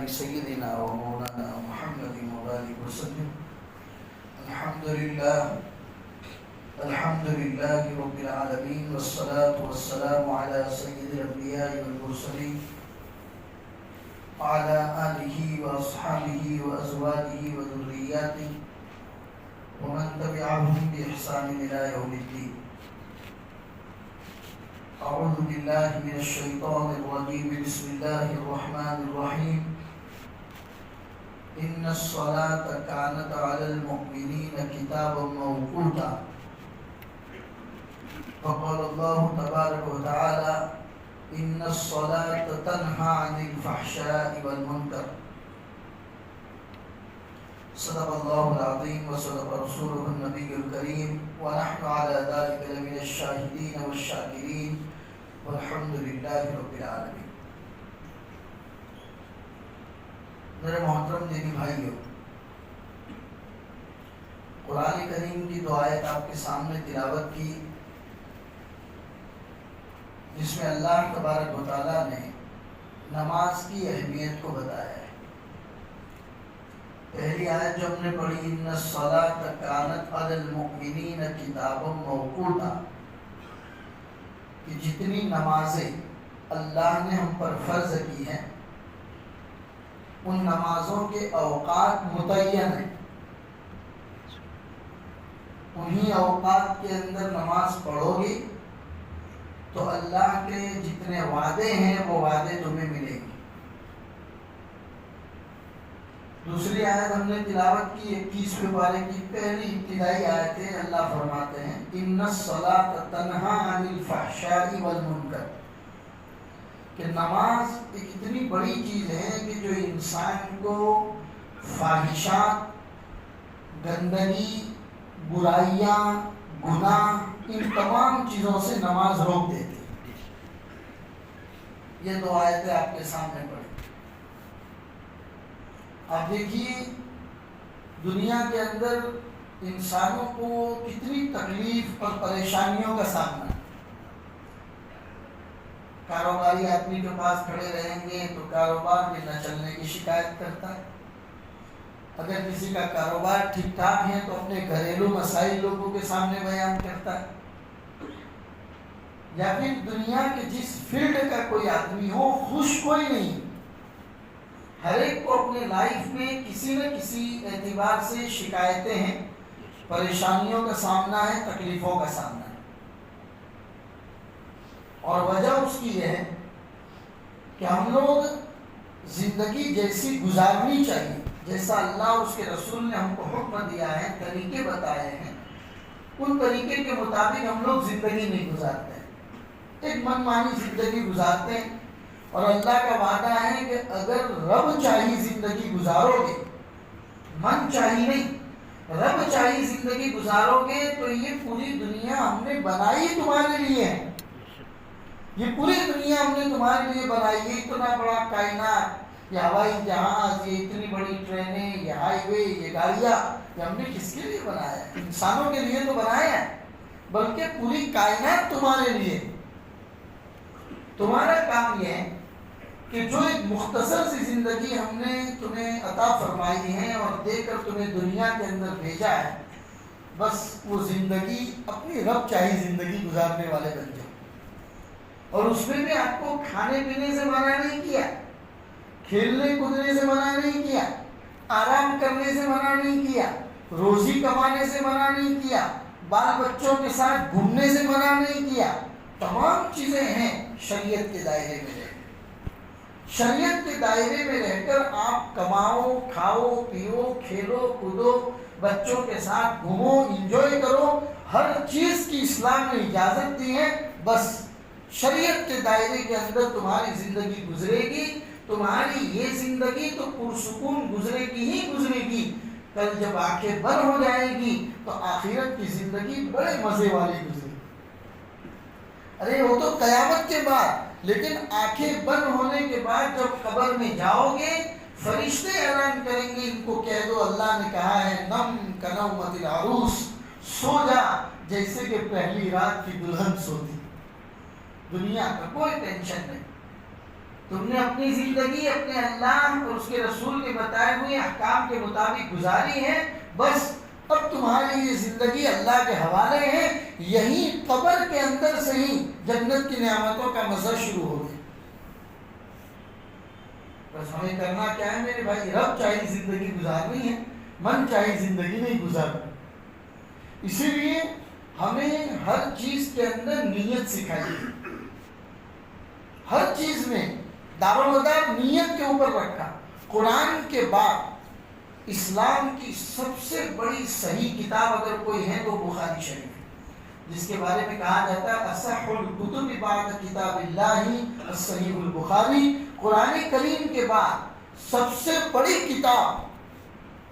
آل سيدنا ومولانا محمد وآله وسلم. الحمد لله رب العالمين والصلاة والسلام على سيد الأنبياء والمرسلين وعلى آله وأصحابه وأزواجه وذرياته ومن تبعهم بإحسان إلى يوم الدين. أعوذ بالله من الشيطان الرجيم. بسم الله الرحمن الرحيم. إن الصلاة كانت على المؤمنين كتابا موقوتا. فقال الله تبارك وتعالى إن الصلاة تنهى عن الفحشاء والمنكر. صدق الله العظيم وصدق رسوله النبي الكريم ونحن على ذلك لمن الشاهدين والشاكرين والحمد لله رب العالمين. میرے محترم دینی بھائیو، قرآن کریم کی دو آیت آپ کے سامنے تلاوت کی، جس میں اللہ تبارک و تعالیٰ نے نماز کی اہمیت کو بتایا ہے. پہلی آیت جو ہم نے پڑھی، ان الصلاۃ کانت علی المؤمنین کتابا موقوتا، کہ جتنی نمازیں اللہ نے ہم پر فرض کی ہیں ان نمازوں کے اوقات متعین ہیں. انہی اوقات کے اندر نماز پڑھو گی تو اللہ کے جتنے وعدے ہیں وہ وعدے تمہیں ملیں گے. دوسری آیت ہم نے تلاوت کی 21ویں پارے کی پہلی ابتدائی آیت ہے. اللہ فرماتے ہیں ان الصلاۃ تنہی عن الفحشاء والمنکر، کہ نماز ایک اتنی بڑی چیز ہے کہ جو انسان کو فاحشات، گندگی، برائیاں، گناہ، ان تمام چیزوں سے نماز روک دیتی ہے. یہ دو آیتیں آپ کے سامنے پڑھی. آپ دیکھیے دنیا کے اندر انسانوں کو کتنی تکلیف اور پریشانیوں کا سامنا ہے. کاروباری آدمی کے پاس کھڑے رہیں گے تو کاروبار کے نہ چلنے کی شکایت کرتا ہے. اگر کسی کا کاروبار ٹھیک ٹھاک ہے تو اپنے گھریلو مسائل لوگوں کے سامنے بیان کرتا ہے. یا پھر دنیا کے جس فیلڈ کا کوئی آدمی ہو، خوش کوئی نہیں. ہر ایک کو اپنے لائف میں کسی نہ کسی اعتبار سے شکایتیں ہیں، پریشانیوں کا سامنا ہے، تکلیفوں کا سامنا ہے. اور وجہ اس کی یہ ہے کہ ہم لوگ زندگی جیسی گزارنی چاہیے، جیسا اللہ اس کے رسول نے ہم کو حکم دیا ہے، طریقے بتائے ہیں، ان طریقے کے مطابق ہم لوگ زندگی نہیں گزارتے ہیں. ایک من مانی زندگی گزارتے ہیں. اور اللہ کا وعدہ ہے کہ اگر رب چاہی زندگی گزارو گے، من چاہی نہیں، رب چاہی زندگی گزارو گے تو یہ پوری دنیا ہم نے بنائی تمہارے لیے ہے. یہ پوری دنیا ہم نے تمہارے لیے بنائی ہے. اتنا بڑا کائنات، یہ ہوائی جہاز، یہ اتنی بڑی ٹرینیں، یہ ہائی وے، یہ گاڑیاں، یہ ہم نے کس کے لیے بنایا ہے؟ انسانوں کے لیے تو بنایا ہے، بلکہ پوری کائنات تمہارے لیے. تمہارا کام یہ ہے کہ جو ایک مختصر سی زندگی ہم نے تمہیں عطا فرمائی ہے اور دے کر تمہیں دنیا کے اندر بھیجا ہے، بس وہ زندگی اپنی رب چاہی زندگی گزارنے والے بن جاؤ. اور اس میں بھی آپ کو کھانے پینے سے منع نہیں کیا، کھیلنے کودنے سے منع نہیں کیا، آرام کرنے سے منع نہیں کیا، روزی کمانے سے منع نہیں کیا، بال بچوں کے ساتھ گھومنے سے منع نہیں کیا. تمام چیزیں ہیں شریعت کے دائرے میں رہ کر. شریعت کے دائرے میں رہ کر آپ کماؤ، کھاؤ، پیو، کھیلو کودو، بچوں کے ساتھ گھومو، انجوائے کرو. ہر چیز کی اسلام نے اجازت دی ہے. بس شریعت کے دائرے کے اندر تمہاری زندگی گزرے گی. تمہاری یہ زندگی تو پرسکون گزرے گی ہی گزرے گی. کل جب آنکھیں بند ہو جائے گی تو آخرت کی زندگی بڑے مزے والی گزرے گی. ارے وہ تو قیامت کے بعد، لیکن آنکھیں بند ہونے کے بعد جب قبر میں جاؤ گے، فرشتے اعلان کریں گے ان کو کہہ دو اللہ نے کہا ہے نم کنومت العروس، سو جا جیسے کہ پہلی رات کی دلہن سوتی. دنیا کا کوئی ٹینشن نہیں. تم نے اپنی زندگی اپنے اللہ اور اس کے رسول کے بتائے ہوئے احکام کے مطابق گزاری ہے، بس اب تمہاری یہ زندگی اللہ کے حوالے ہے، یہی قبر کے اندر سے ہی جنت کی نعمتوں کا مزہ شروع ہو گیا۔ بس ہمیں کرنا کیا ہے میرے بھائی، رب چاہے زندگی گزارنی ہے، من چاہے زندگی نہیں گزارنی۔ اسی لیے ہمیں ہر چیز کے اندر نیت سکھائی ہے، ہر چیز میں دار و مدار نیت کے اوپر رکھا۔ قرآن کے بعد اسلام کی سب سے بڑی صحیح کتاب اگر کوئی ہے تو بخاری شریف ہے، جس کے بارے میں کہا جاتا ہے اصح الکتب بعد کتاب اللہ الصحیح البخاری۔ قرآن کریم کے بعد سب سے بڑی کتاب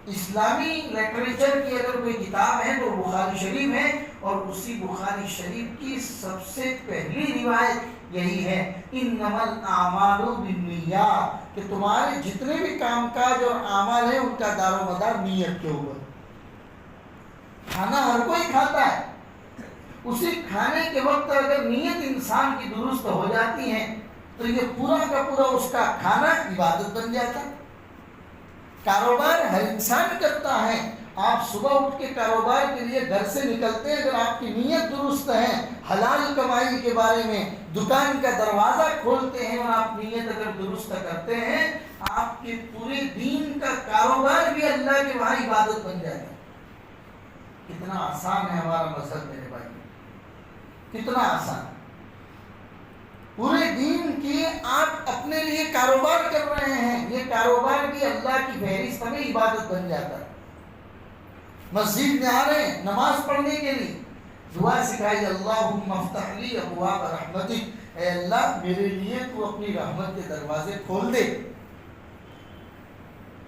اسلامی لٹریچر کی اگر کوئی کتاب ہے تو بخاری شریف ہے، اور اسی بخاری شریف کی سب سے پہلی روایت یہی ہے انما الاعمال بالنیات، کہ تمہارے جتنے بھی کام کاج اور اعمال ہیں ان کا دار و مدار نیت کے اوپر۔ کھانا ہر کوئی کھاتا ہے، اسی کھانے کے وقت اگر نیت انسان کی درست ہو جاتی ہے تو یہ پورا کا پورا اس کا کھانا عبادت بن جاتا ہے۔ کاروبار ہر انسان کرتا ہے، آپ صبح اٹھ کے کاروبار کے لیے گھر سے نکلتے ہیں، اگر آپ کی نیت درست ہے حلال کمائی کے بارے میں، دکان کا دروازہ کھولتے ہیں اور آپ نیت اگر درست کرتے ہیں، آپ کے پورے دین کا کاروبار بھی اللہ کے وہاں عبادت بن جائے گا۔ کتنا آسان ہے ہمارا مذہب میرے بھائی، کتنا آسان۔ پورے دین کی آپ اپنے لیے کاروبار کر رہے ہیں، یہ کاروبار بھی اللہ کی فہرست میں عبادت بن جاتا ہے۔ مسجد میں آ رہے ہیں نماز پڑھنے کے لیے، دعا سکھائی اللہم افتح لی ابواب رحمتک، اے اللہ میرے لیے تو اپنی رحمت کے دروازے کھول دے۔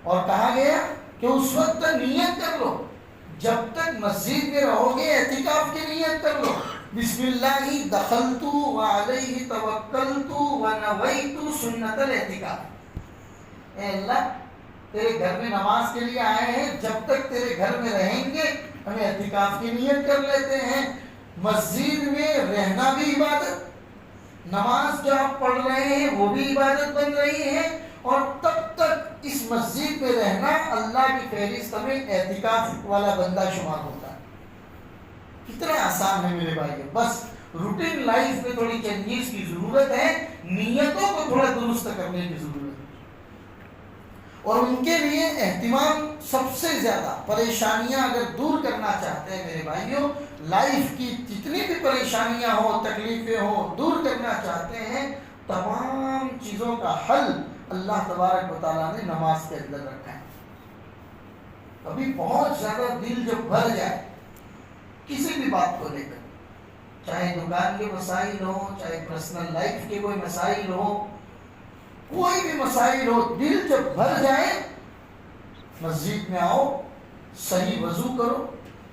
اور کہا گیا کہ اس وقت تک نیت کر لو، جب تک مسجد میں رہو گے اعتکاف کی نیت کر لو، بسم اللہ دخلت وعلیہ توکلت ونویت سنت الاعتکاف۔ اے اللہ تیرے گھر میں نماز کے لیے آئے ہیں، جب تک تیرے گھر میں رہیں گے ہمیں اعتکاف کی نیت کر لیتے ہیں۔ مسجد میں رہنا بھی عبادت، نماز جو آپ پڑھ رہے ہیں وہ بھی عبادت بن رہی ہے، اور تب تک اس مسجد میں رہنا اللہ کی فہرست میں اعتکاف والا بندہ شمار ہوتا ہے۔ کتنا آسان ہے میرے بھائی، بس روٹین لائف میں تھوڑی چینجز کی ضرورت ہے، نیتوں کو تھوڑا درست کرنے کی ضرورت ہے، اور ان کے لیے اہتمام سب سے زیادہ۔ پریشانیاں اگر دور کرنا چاہتے ہیں میرے بھائیوں، لائف کی جتنی بھی پریشانیاں ہوں تکلیفیں ہوں دور کرنا چاہتے ہیں، تمام چیزوں کا حل اللہ تبارک و تعالیٰ نے نماز کے اندر رکھا ہے۔ ابھی بہت زیادہ دل جب بھر جائے کسی بھی بات کو لے کر، چاہے دکان کے مسائل ہو، چاہے پرسنل لائف کے کوئی مسائل ہو، کوئی بھی مسائل ہو، دل جب بھر جائے مسجد میں آؤ، صحیح وضو کرو،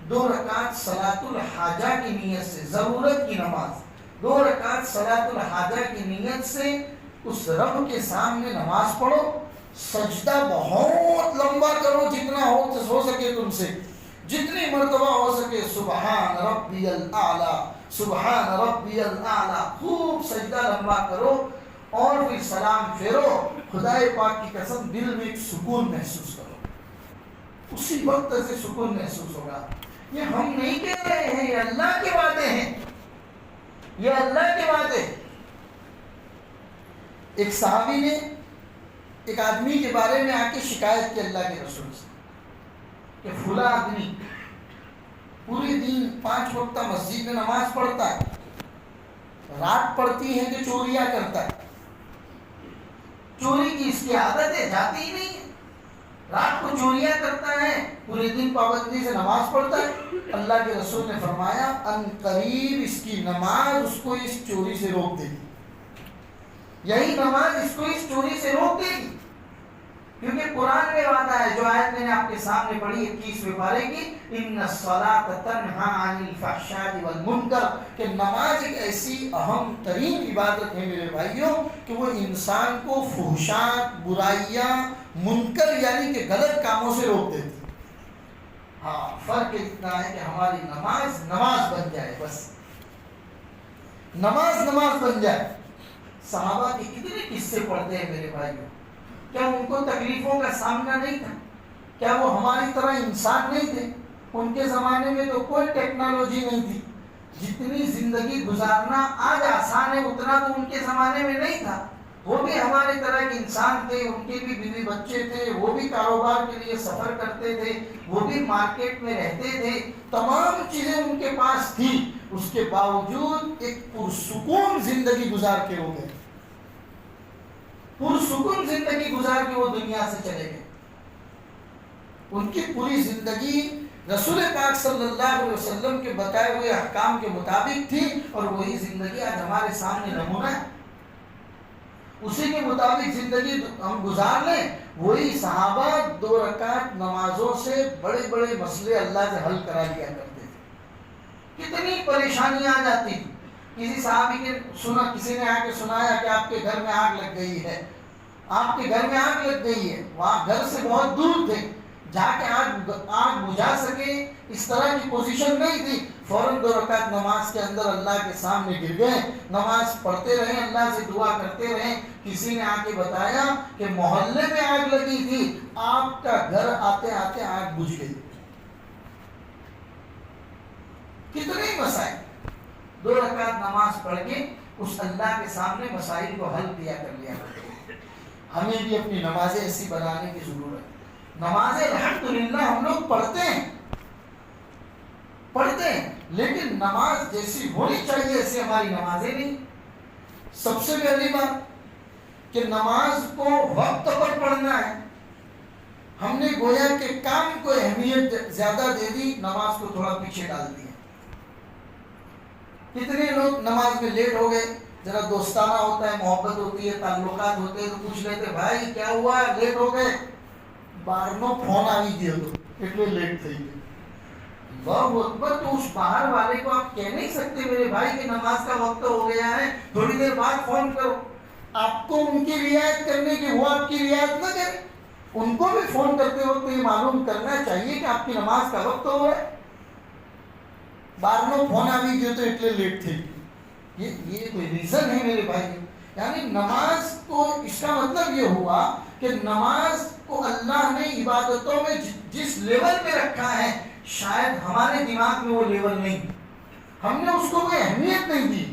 2 رکعت صلاۃ الحاجہ کی نیت سے، ضرورت کی نماز 2 رکعت صلاۃ الحاجہ کی نیت سے اس رب کے سامنے نماز پڑھو، سجدہ بہت لمبا کرو، جتنا ہو سکے تم سے، جتنی مرتبہ ہو سکے، سبحان ربی الاعلی سبحان ربی الاعلی، خوب سجدہ لمبا کرو، اور پھر سلام پھیرو۔ خدائے پاک کی قسم دل میں ایک سکون محسوس کرو، اسی وقت سے سکون محسوس ہوگا۔ یہ ہم نہیں کہہ رہے ہیں، یہ اللہ کے وعدے ہیں، یہ اللہ کے وعدے۔ ایک صحابی نے ایک آدمی کے بارے میں آ کے شکایت کی اللہ کے رسول سے کہ فلاں آدمی پورے دن 5 وقت مسجد میں نماز پڑھتا ہے، رات پڑتی ہے کہ چوریاں کرتا ہے، چوری کی اس کی عادت ہے، جاتی ہی نہیں ہے، رات کو چوریاں کرتا ہے، پورے دن پابندی سے نماز پڑھتا ہے۔ اللہ کے رسول نے فرمایا ان قریب اس کی نماز اس کو اس چوری سے روک دے گی، یہی نماز اس کو اس چوری سے روک دے گی، کیونکہ قرآن میں وعدہ ہے، جو آیت میں نے آپ کے سامنے پڑھی 21ویں پارے کی، ان الصلاۃ تنہی عن الفحشاء والمنکر، کہ نماز ایک ایسی اہم ترین عبادت ہے میرے بھائیوں کہ وہ انسان کو فحشات، برائیاں، منکر یعنی کہ غلط کاموں سے روک دیتی۔ ہاں فرق اتنا ہے کہ ہماری نماز نماز بن جائے، بس نماز نماز بن جائے، صحابہ کے کتنے قصے پڑھتے ہیں میرے بھائیوں. کیا ان کو تکلیفوں کا سامنا نہیں تھا؟ کیا وہ ہماری طرح انسان نہیں تھے؟ ان کے زمانے میں تو کوئی ٹیکنالوجی نہیں تھی. جتنی زندگی گزارنا آج آسان ہے اتنا تو ان کے زمانے میں نہیں تھا. وہ بھی ہمارے طرح کے انسان تھے، ان کے بھی بیوی بچے تھے، وہ بھی کاروبار کے لیے سفر کرتے تھے، وہ بھی مارکیٹ میں رہتے تھے، تمام چیزیں ان کے پاس تھی. اس کے باوجود ایک پرسکون زندگی گزار کے ہو گئے، پرسکون زندگی گزار کے وہ دنیا سے چلے گئے. ان کی پوری زندگی رسول پاک صلی اللہ علیہ وسلم کے بتائے ہوئے احکام کے مطابق تھی، اور وہی زندگی آج ہمارے سامنے نمونہ ہے. اسی کے مطابق زندگی ہم گزار لیں. وہی صحابہ 2 رکعت نمازوں سے بڑے بڑے مسئلے اللہ سے حل کرا لیا کرتے تھے. کتنی پریشانیاں آ جاتی تھی. کسی صحابی کے کسی نے آ کے سنایا کہ آپ کے گھر میں آگ لگ گئی ہے، آپ کے گھر میں آگ لگ گئی ہے. وہاں گھر سے بہت دور تھے، جا کے آگ بجھا سکے اس طرح کی پوزیشن نہیں تھی. فوراً 2 رکعت نماز کے اندر اللہ کے سامنے گر گئے، نماز پڑھتے رہے، اللہ سے دعا کرتے رہے. کسی نے آ کے بتایا کہ محلے میں آگ لگی تھی، آپ کا گھر آتے آتے آگ بجھ گئی. کتنے مسائل 2 رکعت نماز پڑھ کے اس اللہ کے سامنے مسائل کو حل کیا کر لیا. ہمیں بھی اپنی نمازیں ایسی بنانے کی ضرورت ہے. نمازیں الحمدللہ ہم لوگ پڑھتے ہیں، لیکن نماز جیسی ہونی چاہیے ایسی ہماری نمازیں نہیں. سب سے پہلی بات کہ نماز کو وقت پر پڑھنا ہے. ہم نے گویا کہ کام کو اہمیت زیادہ دے دی، نماز کو تھوڑا پیچھے ڈال دیا. کتنے لوگ نماز میں لیٹ ہو گئے. ذرا دوستانہ ہوتا ہے، محبت ہوتی ہے، تعلقات ہوتے ہیں تو پوچھ لیتے بھائی کیا ہوا لیٹ ہو گئے. بارنو فون آ گیا تو اتنے لیٹ تھے. اللہ اکبر. تو اس باہر والے کو آپ کہہ نہیں سکتے میرے بھائی کہ نماز کا وقت ہو گیا ہے، تھوڑی دیر بعد فون کرو. آپ کو ان کی رعایت کرنے کی، وہ آپ کی رعایت نہ کرے. ان کو بھی فون کرتے وقت یہ معلوم کرنا چاہیے کہ آپ کی نماز کا وقت ہو رہا ہے. بارنو فون آ گیا تو اتنے لیٹ تھے. یہ کوئی ریزن ہے میرے بھائی؟ یعنی نماز کو، اس کا مطلب یہ ہوا کہ نماز کو اللہ نے عبادتوں میں جس لیول پہ رکھا ہے شاید ہمارے دماغ میں وہ لیول نہیں، ہم نے اس کو کوئی اہمیت نہیں دی.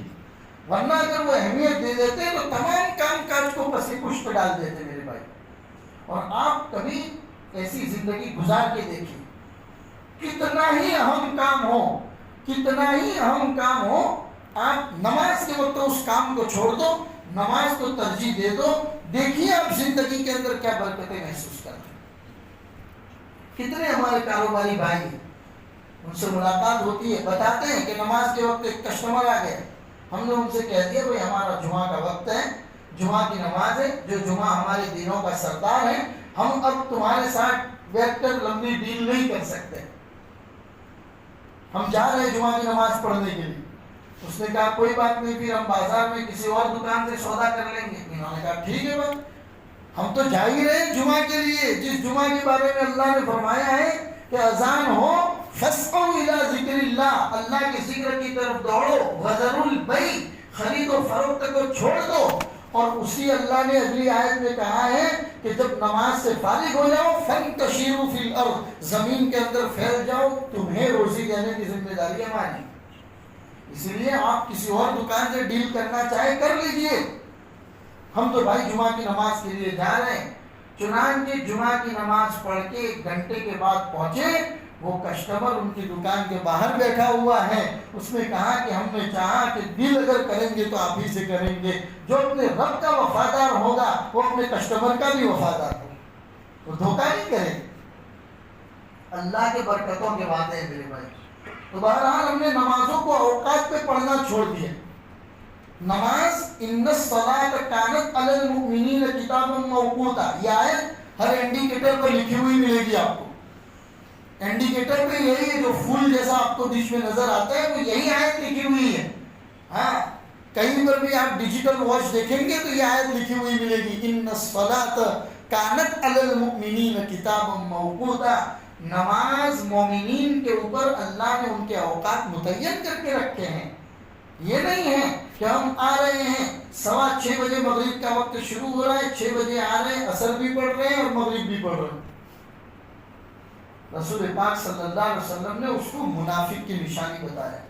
ورنہ اگر وہ اہمیت دے دیتے تو تمام کام کاج کو پس پش پہ ڈال دیتے میرے بھائی. اور آپ کبھی ایسی زندگی گزار کے دیکھیں، کتنا ہی اہم کام ہو، کتنا ہی اہم کام ہو، آپ نماز کے وقت اس کام کو چھوڑ دو، نماز کو ترجیح دے دو. دیکھیے آپ زندگی کے اندر کیا برکتیں محسوس کرتے ہیں. کتنے ہمارے کاروباری بھائی ہیں، ان سے ملاقات ہوتی ہے، بتاتے ہیں کہ نماز کے وقت ایک کسٹمر آ گیا. ہم نے ان سے کہہ دیا بھائی ہمارا جمعہ کا وقت ہے، جمعہ کی نماز ہے، جو جمعہ ہمارے دینوں کا سردار ہے، ہم اب تمہارے ساتھ بیٹھ کر لمبی ڈیل نہیں کر سکتے، ہم جا رہے ہیں جمعہ کی نماز پڑھنے کے لیے. اس نے کہا کوئی بات نہیں، پھر ہم بازار میں کسی اور دکان سے سودا کر لیں گے. انہوں نے کہا ٹھیک ہے بات، ہم تو جا ہی رہے ہیں جمعہ کے لیے، جس جمعہ کے بارے میں اللہ نے فرمایا ہے کہ اذان ہو فاسعوا الی ذکر اللہ، اللہ کے ذکر کی طرف دوڑو، وذروا البیع، خرید و فروخت کو چھوڑ دو. اور اسی اللہ نے اگلی آیت میں کہا ہے کہ جب نماز سے فارغ ہو جاؤ فانتشروا فی الارض، زمین کے اندر پھیل جاؤ، تمہیں روزی دینے کی ذمہ داری ہماری. اس لیے آپ کسی اور دکان سے ڈیل کرنا چاہے کر لیجئے، ہم تو بھائی جمعہ کی نماز کے لیے جا رہے ہیں. چنانچہ جمعہ کی نماز پڑھ کے 1 گھنٹے کے بعد پہنچے. وہ کسٹمر ان کی دکان کے باہر بیٹھا ہوا ہے. اس نے کہا کہ ہم نے چاہا کہ ڈیل اگر کریں گے تو آپ ہی سے کریں گے. جو اپنے رب کا وفادار ہوگا وہ اپنے کسٹمر کا بھی وفادار ہوگا، وہ دھوکہ نہیں کرے. اللہ کے برکتوں کے وعدے ہیں میرے بھائی. تو بہرحال ہم نے نمازوں کو اوقات پہ پڑھنا چھوڑ دیا. نماز ان الصلاۃ کانت علی المؤمنین کتابا موقوتا، یہ آیت ہر انڈیکیٹر پر لکھی ہوئی ملے گی آپ کو. انڈیکیٹر پہ یہی ہے جو پھول جیسا آپ کو بیچ میں نظر آتا ہے، وہ یہی آیت لکھی ہوئی ہے. ہاں کہیں پر بھی آپ ڈیجیٹل واچ دیکھیں گے تو یہ آیت لکھی ہوئی ملے گی، ان الصلاۃ کانت علی المؤمنین کتابا موقوتا. نماز مومنین کے اوپر اللہ نے ان کے اوقات متعین کر کے رکھے ہیں. یہ نہیں ہے کہ ہم آ رہے ہیں 6:15 بجے مغرب کا وقت شروع ہو رہا ہے، 6 بجے آ رہے ہیں، عصر بھی پڑھ رہے ہیں اور مغرب بھی پڑھ رہے ہیں۔ رسول پاک صلی اللہ علیہ وسلم نے اس کو منافق کی نشانی بتایا۔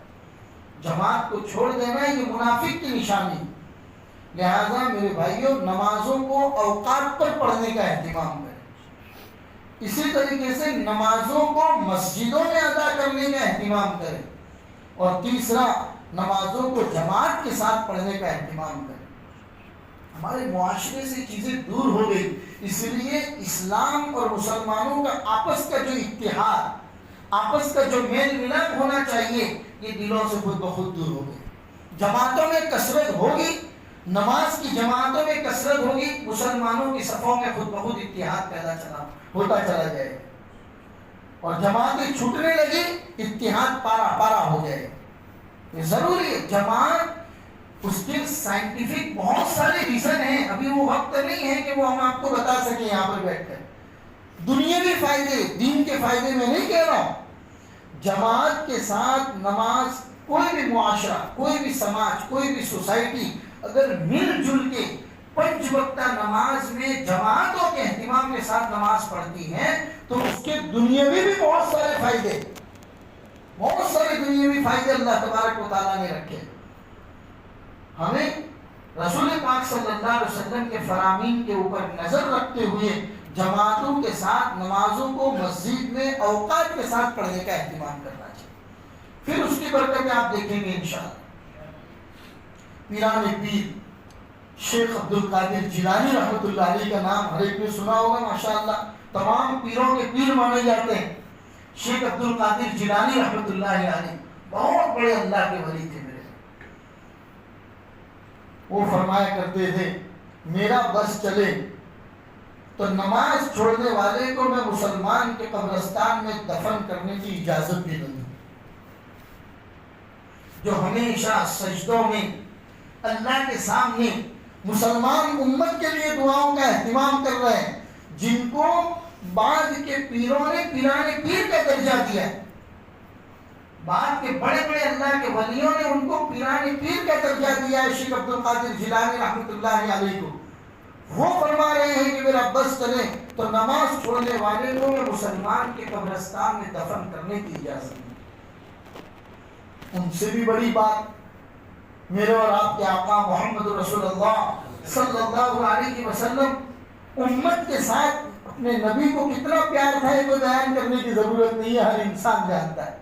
جماعت کو چھوڑ دینا یہ منافق کی نشانی۔ لہذا میرے بھائیوں، نمازوں کو اوقات پر پڑھنے کا اہتمام کریں۔ اسی طریقے سے نمازوں کو مسجدوں میں ادا کرنے کا اہتمام کریں۔ اور تیسرا، نمازوں کو جماعت کے ساتھ پڑھنے کا اہتمام کریں۔ ہمارے معاشرے سے چیزیں دور ہو گئی، اس لیے اسلام اور مسلمانوں کا آپس کا جو اتحاد، آپس کا جو میل ملاپ ہونا چاہیے، یہ دلوں سے خود بخود دور ہو گئی۔ جماعتوں میں کثرت ہوگی، نماز کی جماعتوں میں کثرت ہوگی، مسلمانوں کی صفوں میں خود بخود اتحاد ہوتا چلا جائے گا، اور جماعتیں چھوٹنے لگی، اتحاد پارا ہو جائے گا۔ یہ ضروری ہے۔ جماعت، اس کے سائنٹیفک بہت سارے ریزن ہیں، ابھی وہ وقت نہیں ہے کہ وہ ہم آپ کو بتا سکیں یہاں پر بیٹھ کر۔ دنیاوی فائدے، دین کے فائدے میں نہیں کہہ رہا ہوں۔ جماعت کے ساتھ نماز، کوئی بھی معاشرہ، کوئی بھی سماج، کوئی بھی سوسائٹی اگر مل جل کے 5 وقتہ نماز میں جماعتوں کے اہتمام کے ساتھ نماز پڑھتی ہے تو اس کے دنیاوی بھی بہت سارے فائدے، بہت سارے دنیاوی فائدے اللہ تبارک و تعالیٰ نے رکھے۔ ہمیں رسول پاک صلی اللہ علیہ وسلم کے فرامین کے اوپر نظر رکھتے ہوئے جماعتوں کے ساتھ نمازوں کو مسجد میں اوقات کے ساتھ پڑھنے کا اہتمام کرنا چاہیے۔ پھر اس کی برکتیں آپ دیکھیں گے انشاءاللہ۔ پیران پیر شیخ عبد القادر جیلانی رحمۃ اللہ علیہ کا نام ہر ایک نے سنا ہوگا ماشاءاللہ، تمام پیروں کے پیر مانے جاتے ہیں۔ شیخ عبد القادر جیلانی رحمۃ اللہ علیہ بہت بڑے اللہ کے ولی تھے میرے۔ وہ فرمایا کرتے تھے، میرا بس چلے تو نماز چھوڑنے والے کو میں مسلمان کے قبرستان میں دفن کرنے کی اجازت بھی دوں، جو ہمیشہ سجدوں میں اللہ کے سامنے مسلمان امت کے لیے دعاؤں کا اہتمام کر رہے ہیں، جن کو بعد کے پیروں نے پیران پیر کا درجہ دیا ہے، بعد کے بڑے بڑے اللہ کے ولیوں نے ان کو پیران پیر کا درجہ دیا ہے، شیخ عبد القادر جیلانی رحمۃ اللہ علیہ کو۔ وہ فرما رہے ہیں کہ میرا بس چلے تو نماز چھوڑنے والے کو میں مسلمان کے قبرستان میں دفن کرنے کی اجازت دوں۔ ان سے بھی بڑی بات، میرے اور آپ کے آقا محمد رسول اللہ صلی اللہ علیہ وسلم امت کے ساتھ اپنے نبی کو کتنا پیار تھا، یہ بیان کرنے کی ضرورت نہیں ہے، ہر انسان جانتا ہے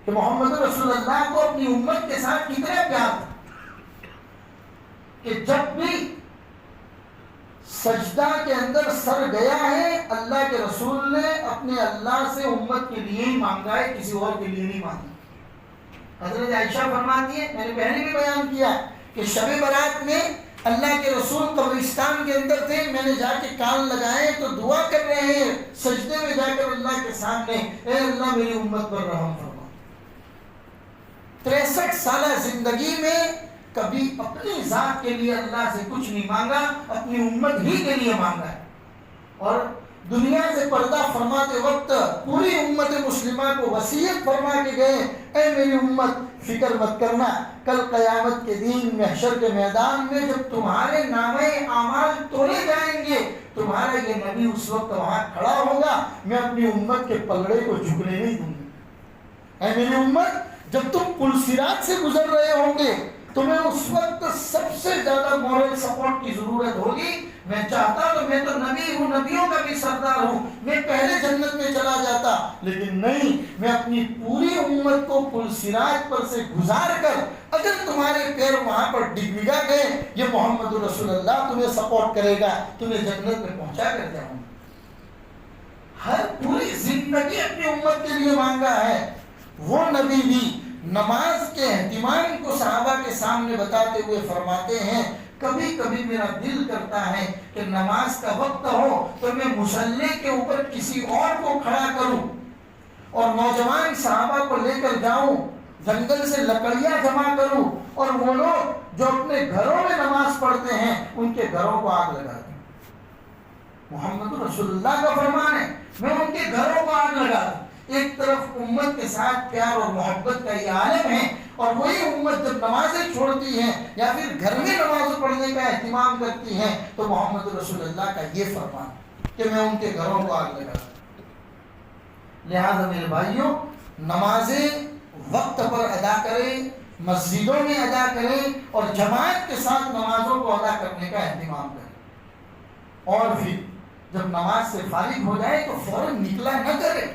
کہ محمد رسول اللہ کو اپنی امت کے ساتھ کتنا پیار تھا کہ جب بھی سجدہ کے اندر سر گیا ہے، اللہ کے رسول نے اپنے اللہ سے امت کے لیے ہی مانگا ہے، کسی اور کے لیے نہیں مانگا۔ حضرت عائشہ فرماتی ہے، میں نے پہلے بھی بیان کیا کہ شب برات میں اللہ کے رسول قبرستان کے اندر تھے، میں نے جا کے کان لگائے تو دعا کر رہے ہیں سجدے میں جا کر اللہ کے سامنے، اے اللہ میری امت پر رحم فرما۔ 63 سالہ زندگی میں کبھی اپنی ذات کے لیے اللہ سے کچھ نہیں مانگا، اپنی امت ہی کے لیے مانگا ہے۔ اور دنیا سے پردہ فرماتے وقت پوری امت مسلمہ کو وصیت فرما کے گئے، اے میری امت فکر مت کرنا، کل قیامت کے دن محشر کے میدان میں جب تمہارے نامے اعمال تولے جائیں گے، تمہارا یہ نبی اس وقت وہاں کھڑا ہوگا، میں اپنی امت کے پلڑے کو جھکنے نہیں دوں گا۔ اے میری امت، جب تم پل صراط سے گزر رہے ہوں گے تمہیں اس وقت سب سے زیادہ مورل سپورٹ کی ضرورت ہوگی۔ میں چاہتا تو میں تو نبی ہوں، نبیوں کا بھی سردار ہوں، میں پہلے جنت میں چلا جاتا، لیکن نہیں، میں اپنی پوری امت کو پل صراط پر سے گزار کر، اگر تمہارے پیر وہاں پر ڈگمگا گئے، یہ محمد رسول اللہ تمہیں سپورٹ کرے گا، تمہیں جنت میں پہنچا کر جاؤں۔ ہر پوری زندگی اپنی امت کے لیے مانگا ہے۔ وہ نبی بھی نماز کے اہتمام کو صحابہ کے سامنے بتاتے ہوئے فرماتے ہیں، کبھی کبھی میرا دل کرتا ہے کہ نماز کا وقت ہو تو میں مصلی کے اوپر کسی اور کو کھڑا کروں اور نوجوان صحابہ کو لے کر جاؤں، جنگل سے لکڑیاں جمع کروں اور وہ لوگ جو اپنے گھروں میں نماز پڑھتے ہیں ان کے گھروں کو آگ لگا دوں۔ محمد رسول اللہ کا فرمان ہے، میں ان کے گھروں کو آگ لگا دوں۔ ایک طرف امت کے ساتھ پیار اور محبت کا یہ عالم ہے، اور وہی امت جب نمازیں چھوڑتی ہے یا پھر گھر میں نماز پڑھنے کا اہتمام کرتی ہے تو محمد رسول اللہ کا یہ فرمان کہ میں ان کے گھروں کو آگ لگا۔ لہذا میرے بھائیوں، نمازیں وقت پر ادا کریں، مسجدوں میں ادا کریں، اور جماعت کے ساتھ نمازوں کو ادا کرنے کا اہتمام کریں۔ اور پھر جب نماز سے فارغ ہو جائے تو فوراً نکلا نہ کرے۔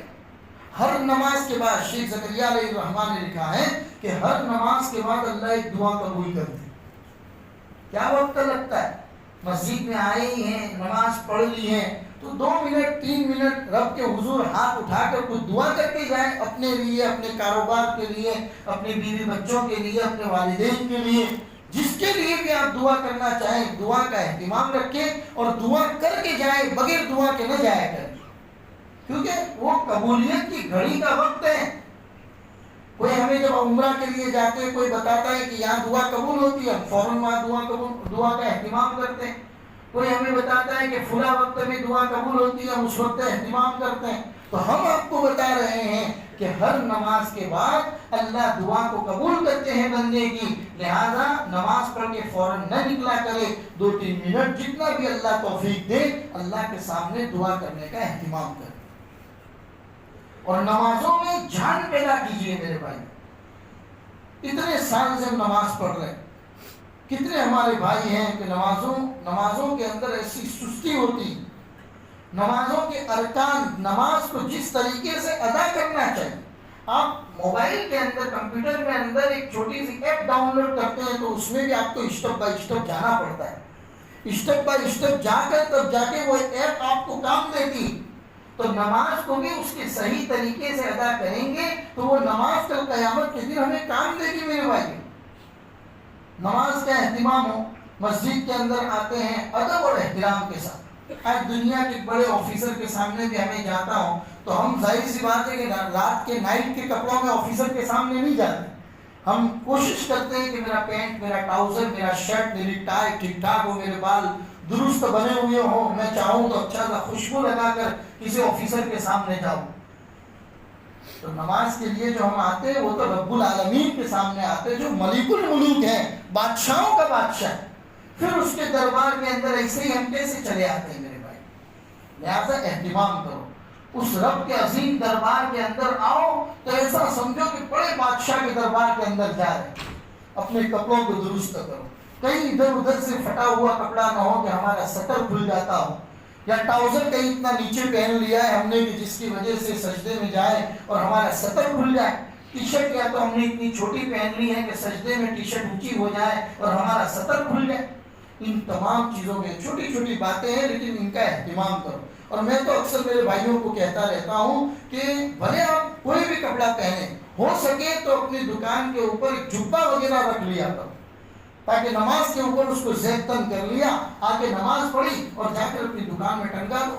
ہر نماز کے بعد شیخ زکریا علیہ الرحمن نے لکھا ہے کہ ہر نماز کے بعد اللہ ایک دعا قبول کرتے۔ کیا وقت لگتا ہے؟ مسجد میں آئے ہی ہیں، نماز پڑھ لی ہے تو 2 منٹ 3 منٹ رب کے حضور ہاتھ اٹھا کر کچھ دعا کر کے جائیں، اپنے لیے، اپنے کاروبار کے لیے، اپنے بیوی بچوں کے لیے، اپنے والدین کے لیے، جس کے لیے بھی آپ دعا کرنا چاہیں دعا کا اہتمام رکھیں، اور دعا کر کے جائیں، بغیر دعا کے نہ جایا کریں، کیونکہ وہ قبولیت کی گھڑی کا وقت ہے۔ کوئی ہمیں جب عمرہ کے لیے جاتے کوئی بتاتا ہے کہ یہاں دعا قبول ہوتی ہے، فوراً وہاں دعا کا اہتمام کرتے ہیں۔ کوئی ہمیں بتاتا ہے کہ فلاں وقت میں دعا قبول ہوتی ہے، ہم اس وقت اہتمام کرتے ہیں۔ تو ہم آپ کو بتا رہے ہیں کہ ہر نماز کے بعد اللہ دعا کو قبول کرتے ہیں بندے کی، لہذا نماز پڑھ کے فوراً نہ نکلا کرے، 2-3 منٹ جتنا بھی اللہ توفیق دے اللہ کے سامنے دعا کرنے کا اہتمام کرے، اور نمازوں میں جان پیدا کیجئے۔ میرے بھائی، اتنے سال سے ہم نماز پڑھ رہے ہیں، کتنے ہمارے بھائی ہیں کہ نمازوں کے اندر ایسی سستی ہوتی، نمازوں کے ارکان، نماز کو جس طریقے سے ادا کرنا چاہیے۔ آپ موبائل کے اندر، کمپیوٹر میں اندر ایک چھوٹی سی ایپ ڈاؤن لوڈ کرتے ہیں تو اس میں بھی آپ کو اسٹیپ بائی اسٹیپ جانا پڑتا ہے، اسٹیپ بائی اسٹیپ جا کر تب جا کے وہ ایپ آپ کو کام دیتی۔ تو نماز کو بھی اس کے صحیح طریقے سے ادا کریں گے تو وہ نماز کل قیامت کے دن ہمیں کام دے گی۔ میرے بھائی، نماز کا اہتمام ہو، مسجد کے اندر آتے ہیں ادب اور احترام کے ساتھ۔ آج دنیا کے بڑے آفیسر کے سامنے بھی ہمیں جاتا ہوں تو ہم ظاہر سی بات ہے کہ رات کے نائٹ کے کپڑوں میں آفیسر کے سامنے نہیں جاتے، ہم کوشش کرتے ہیں کہ میرا پینٹ، میرا ٹراؤزر، میرا شرٹ، میری ٹائی ٹھیک ٹھاک ہو، میرے بال درست بنے ہوئے ہوں، میں چاہوں تو اچھا سا خوشبو لگا کر کسی آفیسر کے سامنے جاؤں۔ تو نماز کے لیے جو ہم آتے ہیں وہ تو رب العالمین کے سامنے آتے ہیں، جو ملک الملوک ہے، بادشاہوں کا بادشاہ، پھر اس کے دربار کے اندر ایسے ہی ہم کیسے چلے آتے ہیں میرے بھائی؟ لہذا اہتمام کرو، اس رب کے عظیم دربار کے اندر آؤ تو ایسا سمجھو کہ بڑے بادشاہ کے دربار کے اندر جا رہے، اپنے کپڑوں کو درست کرو، کہیں ادھر ادھر سے پھٹا ہوا کپڑا نہ ہو کہ ہمارا سطر کھل جاتا ہو، یا ٹراؤزر کہیں اتنا نیچے پہن لیا ہے ہم نے کہ جس کی وجہ سے سجدے میں جائے اور ہمارا سطر کھل جائے، ٹی شرٹ یا تو ہم نے اتنی چھوٹی پہن لی ہے کہ سجدے میں ٹی شرٹ اونچی ہو جائے اور ہمارا سطر کھل جائے۔ ان تمام چیزوں میں چھوٹی چھوٹی باتیں ہیں لیکن ان کا اہتمام کرو۔ اور میں تو اکثر میرے بھائیوں کو کہتا رہتا ہوں کہ بھلے آپ کوئی بھی کپڑا پہنیں، ہو سکے تو اپنی دکان کے اوپر ایک جھبا وغیرہ رکھ لیا کرو، تاکہ نماز کے اوپر اس کو زیب تن کر لیا، آگے نماز پڑھی اور جا کر اپنی دکان میں ٹنگا دو۔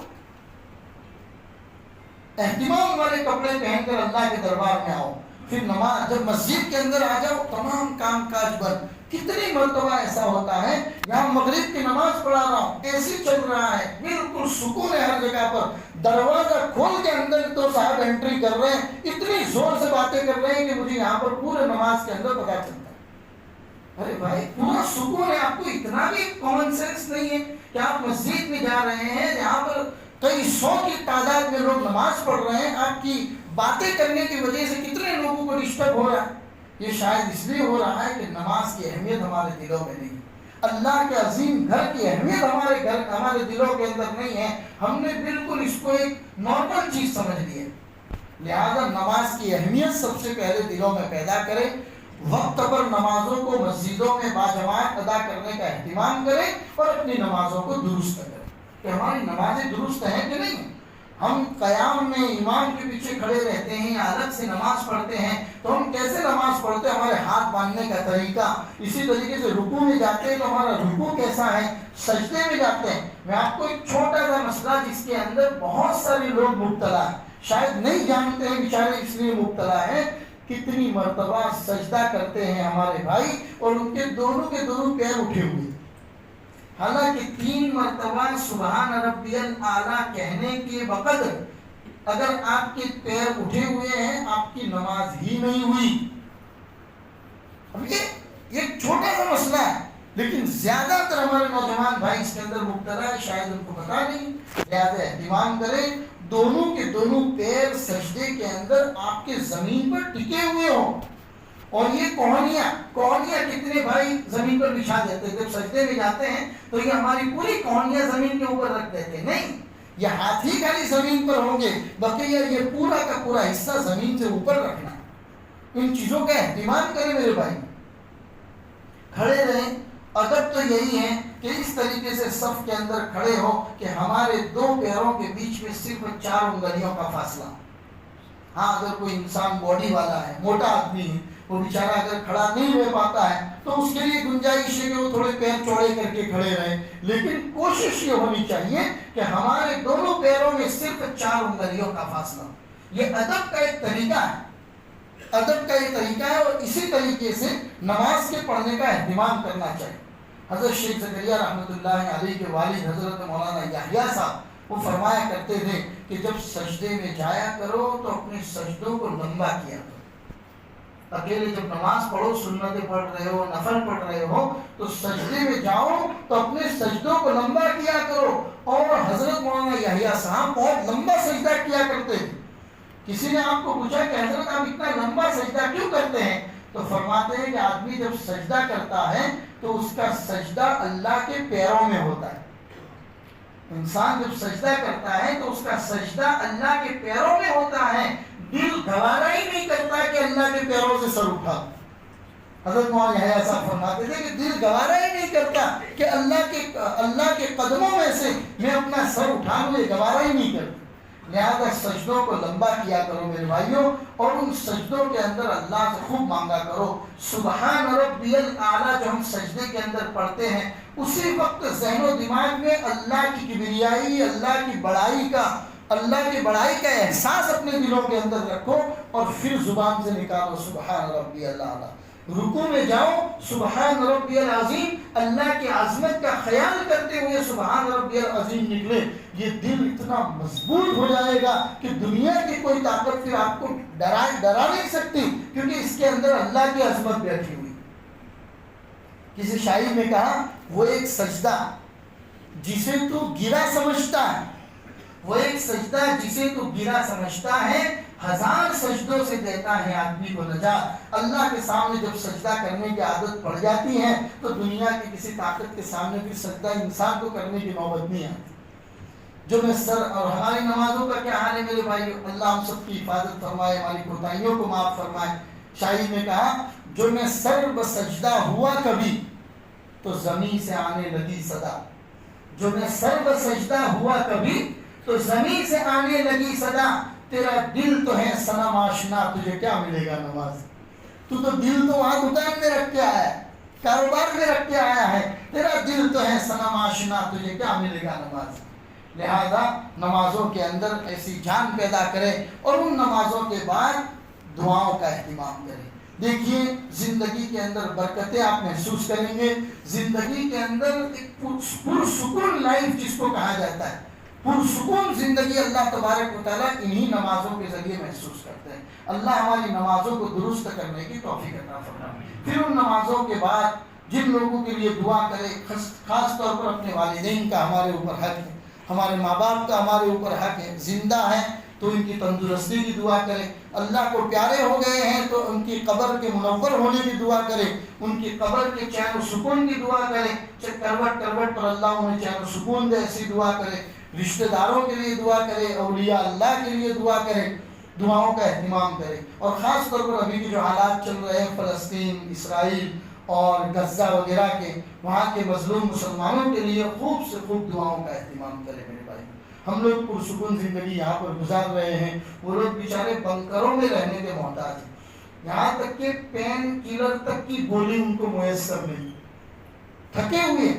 اہتمام والے کپڑے پہن کر اللہ کے دربار میں آؤ، پھر نماز جب مسجد کے اندر آ جاؤ تمام کام کاج بند۔ کتنی مرتبہ ایسا ہوتا ہے یہاں مغرب کی نماز پڑھا رہا ہوں، اے سی چل رہا ہے، بالکل سکون ہے ہر جگہ پر، دروازہ کھول کے اندر تو صاحب انٹری کر رہے ہیں، اتنی زور سے باتیں کر رہے ہیں کہ مجھے یہاں پر پورے نماز کے اندر پتا چلتا ہے۔ ارے بھائی پورا سکون ہے، آپ کو اتنا بھی کامن سینس نہیں ہے کہ آپ مسجد میں جا رہے ہیں جہاں پر کئی 100 کی تعداد میں لوگ نماز پڑھ رہے ہیں، آپ کی باتیں کرنے کی وجہ سے کتنے لوگوں کو ڈسٹرب ہو رہا ہے؟ یہ شاید اس لیے ہو رہا ہے کہ نماز کی اہمیت ہمارے دلوں میں نہیں، اللہ کے عظیم گھر کی اہمیت ہمارے دلوں کے اندر نہیں ہے، ہم نے بالکل اس کو ایک نارمل چیز سمجھ لی ہے۔ لہذا نماز کی اہمیت سب سے پہلے دلوں میں پیدا کریں، وقت پر نمازوں کو مسجدوں میں باجماعت ادا کرنے کا اہتمام کریں اور اپنی نمازوں کو درست کریں کہ ہماری نمازیں درست ہیں کہ نہیں۔ ہم قیام میں امام کے پیچھے کھڑے رہتے ہیں، الگ سے نماز پڑھتے ہیں، تو ہم کیسے نماز پڑھتے ہیں؟ ہمارے ہاتھ باندھنے کا طریقہ، اسی طریقے سے رکوع میں جاتے ہیں تو ہمارا رکوع کیسا ہے، سجدے میں جاتے ہیں۔ میں آپ کو ایک چھوٹا سا مسئلہ جس کے اندر بہت سارے لوگ مبتلا ہیں، شاید نہیں جانتے ہیں بیچارے اس لیے مبتلا ہیں، کتنی مرتبہ سجدہ کرتے ہیں ہمارے بھائی اور ان کے دونوں پیر اٹھے ہوئے، حالانکہ 3 مرتبہ سبحان ربی الاعلیٰ کہنے کے وقت اگر آپ کے پیر اٹھے ہوئے ہیں آپ کی نماز ہی نہیں ہوئی. اب یہ ایک چھوٹا سا مسئلہ ہے لیکن زیادہ تر ہمارے نوجوان بھائی اس کے اندر مبتلا ہے, شاید ان کو پتا نہیں. لہٰذا اہتمام کریں دونوں کے دونوں پیر سجدے کے اندر آپ کے زمین پر ٹکے ہوئے ہوں. اور یہ کوہنیاں کتنے بھائی زمین پر بچھا دیتے ہیں, جب سجدے میں جاتے ہیں تو یہ ہماری پوری کوہنیاں زمین کے اوپر رکھ دیتے ہیں. نہیں, یہ ہاتھ ہی خالی زمین پر ہوں گے, بقیہ یہ پورا کا پورا حصہ زمین سے اوپر رکھنا. ان چیزوں کا اہتمام کریں میرے بھائی. کھڑے رہیں. ادب تو یہی ہے کہ اس طریقے سے صف کے اندر کھڑے ہو کہ ہمارے دو پیروں کے بیچ میں صرف 4 انگلیوں کا فاصلہ. ہاں, اگر کوئی انسان باڈی والا ہے, موٹا آدمی ہے, وہ بیچارہ اگر کھڑا نہیں رہ پاتا ہے تو اس کے لیے گنجائش ہے کہ وہ تھوڑے پیر چوڑے کر کے کھڑے رہیں. لیکن کوشش یہ ہونی چاہیے کہ ہمارے دونوں پیروں میں صرف 4 انگلیوں کا فاصلہ. یہ ادب کا ایک طریقہ ہے, ادب کا یہ طریقہ ہے, اور اسی طریقے سے نماز کے پڑھنے کا اہتمام کرنا چاہیے. حضرت شیخ زکریا رحمۃ اللہ علیہ کے والد حضرت مولانا یحییٰ صاحب وہ فرمایا کرتے تھے کہ جب سجدے میں جایا کرو تو اپنے سجدوں کو لمبا کیا کرو. اکیلے جب نماز پڑھو, سنتیں پڑھ رہے ہو, نفل پڑھ رہے ہو, تو سجدے میں جاؤ تو اپنے سجدوں کو لمبا کیا کرو. اور حضرت مولانا یحییٰ صاحب بہت لمبا سجدہ کیا کرتے تھے. کسی نے آپ کو پوچھا کہ حضرت آپ اتنا لمبا سجدہ کیوں کرتے ہیں, تو فرماتے ہیں کہ آدمی جب سجدہ کرتا ہے تو اس کا سجدہ اللہ کے پیروں میں ہوتا ہے. انسان جب سجدہ کرتا ہے تو اس کا سجدہ اللہ کے پیروں میں ہوتا ہے. دل گوارا ہی نہیں کرتا کہ اللہ کے پیروں سے سر اٹھا. حضرت مولانا یحییٰ صاحب فرماتے تھے کہ دل گوارا ہی نہیں کرتا کہ اللہ کے قدموں میں سے میں اپنا سر اٹھا لوں, یہ گوارا ہی نہیں کرتا. لہذا سجدوں کو لمبا کیا کرو میرے بھائیوں, اور ان سجدوں کے اندر اللہ سے خوب مانگا کرو. سبحان ربی الاعلیٰ جو ہم سجدے کے اندر پڑھتے ہیں, اسی وقت ذہن و دماغ میں اللہ کی کبریائی, اللہ کی بڑائی کا احساس اپنے دلوں کے اندر رکھو, اور پھر زبان سے نکالو سبحان ربی الاعلیٰ. رکوع میں جاؤ سبحان ربی العظیم, اللہ کی عظمت کا خیال کرتے ہوئے سبحان ربی العظیم نکلے. یہ دل اتنا مضبوط ہو جائے گا کہ دنیا کی کوئی طاقت پھر آپ کو ڈرا نہیں سکتی, کیونکہ اس کے اندر اللہ کی عظمت بیٹھی ہوئی. کسی شاعر نے کہا وہ ایک سجدہ جسے تو گرا سمجھتا ہے, وہ ایک سجدہ جسے تو گرا سمجھتا ہے, 1000 سجدوں سے دیتا ہے آدمی کو نجات. اللہ کے سامنے جب سجدہ کرنے کی عادت پڑ جاتی ہے تو دنیا کی کسی طاقت کے سامنے پھر سجدہ انسان کو کرنے کی نوبت نہیں آتی. جو میں سر اور ہماری نمازوں کا کیا حال ہے میرے بھائی, اللہ ہم سب کی حفاظت فرمائے, ہماری کوتاہیوں کو معاف فرمائے. شاعر نے کہا جو میں سر بسجدہ ہوا کبھی تو زمین سے آنے لگی صدا. جو میں سر بسجدہ ہوا کبھی تو زمین سے آنے لگی صدا. تیرا دل تو ہے صنم آشنا, تجھے کیا ملے گا نماز. تو دل تو وہاں دکان میں رکھ کے آیا ہے, کاروبار میں رکھ کے آیا ہے, تیرا دل تو ہے صنم آشنا, تجھے کیا ملے گا نماز. لہذا نمازوں کے اندر ایسی جان پیدا کرے, اور ان نمازوں کے بعد دعاؤں کا اہتمام کریں. دیکھیے زندگی کے اندر برکتیں آپ محسوس کریں گے. زندگی کے اندر ایک پرسکون لائف جس کو کہا جاتا ہے, پرسکون زندگی اللہ تبارک و تعالیٰ انہی نمازوں کے ذریعے محسوس کرتے ہیں. اللہ ہماری نمازوں کو درست کرنے کی توفیق عطا فرمائے. پھر ان نمازوں کے بعد جن لوگوں کے لیے دعا کرے, خاص طور پر اپنے والدین کا ہمارے اوپر حق ہے, ہمارے ماں باپ کا ہمارے اوپر حق ہے. زندہ ہیں تو ان کی تندرستی کی دعا کریں, اللہ کو پیارے ہو گئے ہیں تو ان کی قبر کے منور ہونے کی دعا کریں, ان کی قبر کے چین و سکون کی دعا کریں. کروٹ کروٹ پر اللہ انہیں چین و سکون دے, ایسی دعا کریں. رشتہ داروں کے لیے دعا کریں, اولیاء اللہ کے لیے دعا کریں. دعاؤں کا اہتمام کریں, اور خاص طور پر ابھی کے جو حالات چل رہے ہیں فلسطین, اسرائیل اور غزہ وغیرہ کے, وہاں کے مظلوم مسلمانوں کے لیے خوب سے خوب دعاؤں کا اہتمام کریں میرے بھائی. ہم لوگ پرسکون زندگی یہاں پر گزار رہے ہیں, وہ لوگ بیچارے بنکروں میں رہنے کے محتاج ہیں. یہاں تک کہ پین کلر تک کی گولی ان کو میسر نہیں, تھکے ہوئے,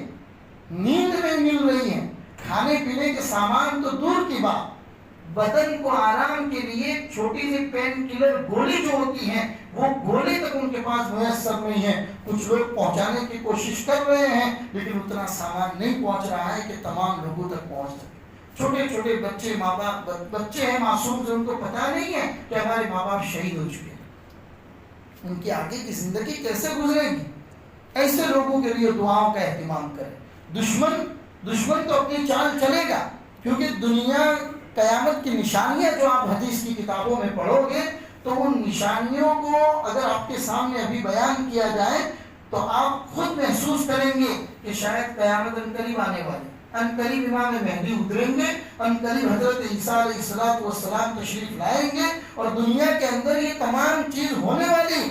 نیند میں مل رہی ہیں, کھانے پینے کے سامان تو دور کی بات, بدن کو آرام کے لیے چھوٹی سی پین کلر گولی جو ہوتی ہیں وہ گولی تک ان کے پاس میسر نہیں ہے. کچھ لوگ پہنچانے کی کوشش کر رہے ہیں لیکن اتنا سامان نہیں پہنچ رہا ہے کہ تمام لوگوں تک پہنچ سکے. چھوٹے چھوٹے بچے ماں باپ بچے ہیں معصوم سے، ان کو پتہ نہیں ہے کہ ہمارے ماں باپ شہید ہو چکے ہیں، ان کی آگے کی زندگی کیسے گزرے گی؟ ایسے لوگوں کے لیے دعاؤں کا اہتمام کریں۔ دشمن تو اپنی چال چلے گا، کیونکہ دنیا قیامت کی نشانیاں جو آپ حدیث کی کتابوں میں پڑھو گے تو ان نشانیوں کو اگر آپ کے سامنے ابھی بیان کیا جائے تو آپ خود محسوس کریں گے کہ شاید قیامت عنقریب آنے والی، عنقریب امام مہدی اتریں گے، عنقریب حضرت عیسیٰ علیہ السلام تشریف لائیں گے، اور دنیا کے اندر یہ تمام چیز ہونے والی،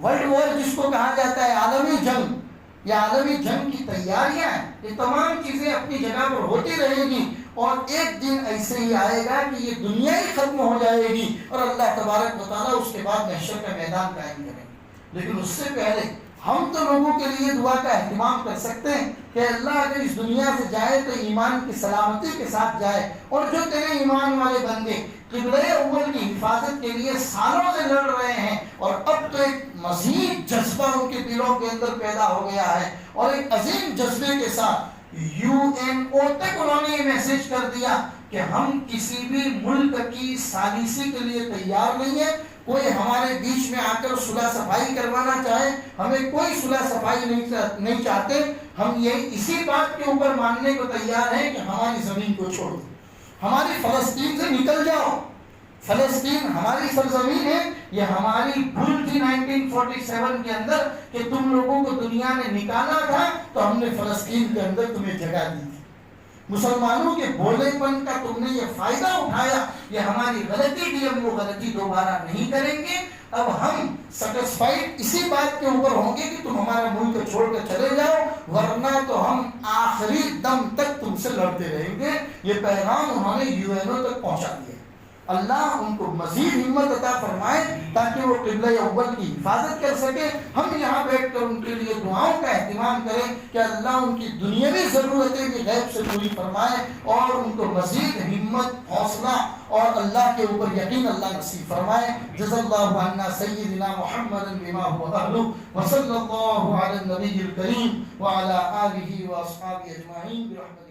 ورلڈ وار جس کو کہا جاتا ہے، عالمی جنگ، یہ عالمی جنگ کی تیاریاں ہیں، یہ تمام چیزیں اپنی جگہ پر ہوتی رہیں گی، اور ایک دن ایسے ہی آئے گا کہ یہ دنیا ہی ختم ہو جائے گی اور اللہ تبارک و تعالیٰ اس کے بعد محشر کا میدان قائم کریں گے۔ لیکن اس سے پہلے ہم تو لوگوں کے لیے دعا کا اہتمام کر سکتے ہیں کہ اللہ اگر اس دنیا سے جائے تو ایمان کی سلامتی کے ساتھ جائے، اور جو تیرے ایمان والے بندے قبلہ اول کی حفاظت کے لیے سالوں سے لڑ رہے ہیں، اور اب تو ایک مزید جذبہ ان کے دلوں کے اندر پیدا ہو گیا ہے، اور ایک عظیم جذبے کے ساتھ UNO تک انہوں نے یہ میسج کر دیا کہ ہم کسی بھی ملک کی ثالثی کے لیے تیار نہیں ہے، کوئی ہمارے بیچ میں آ کر صلح صفائی کروانا چاہے، ہمیں کوئی صلح صفائی نہیں چاہتے، ہم یہ اسی بات کے اوپر ماننے کو تیار ہیں کہ ہماری زمین کو چھوڑ دو، ہماری فلسطین سے نکل جاؤ، فلسطین ہماری سرزمین ہے، یہ ہماری بھول تھی 1947 کے اندر کہ تم لوگوں کو دنیا نے نکالا تھا تو ہم نے فلسطین کے اندر تمہیں جگہ دی تھی، مسلمانوں کے بولے پن کا تم نے یہ فائدہ اٹھایا، یہ ہماری غلطی تھی، ہم وہ غلطی دوبارہ نہیں کریں گے، اب ہم سیٹسفائیڈ اسی بات کے اوپر ہوں گے کہ تم ہمارا ملک چھوڑ کر چلے جاؤ، ورنہ تو ہم آخری دم تک تم سے لڑتے رہیں گے۔ یہ پیغام انہوں نے UNO تک پہنچا دیا۔ اللہ ان کو مزید ہمت عطا فرمائے تاکہ وہ قبلہ اول کی حفاظت کر سکے۔ ہم یہاں بیٹھ کر ان کے لیے دعاؤں کا اہتمام کریں کہ اللہ ان کی دنیاوی ضرورتیں بھی غیب سے پوری فرمائے، اور ان کو مزید ہمت، حوصلہ اور اللہ کے اوپر یقین اللہ نصیب فرمائے۔ جزا اللہ عنا سیدنا محمد بما هو اہلہ، وصلی اللہ علی النبی الکریم وعلی آلہ واصحابہ اجمعین برحمتہ۔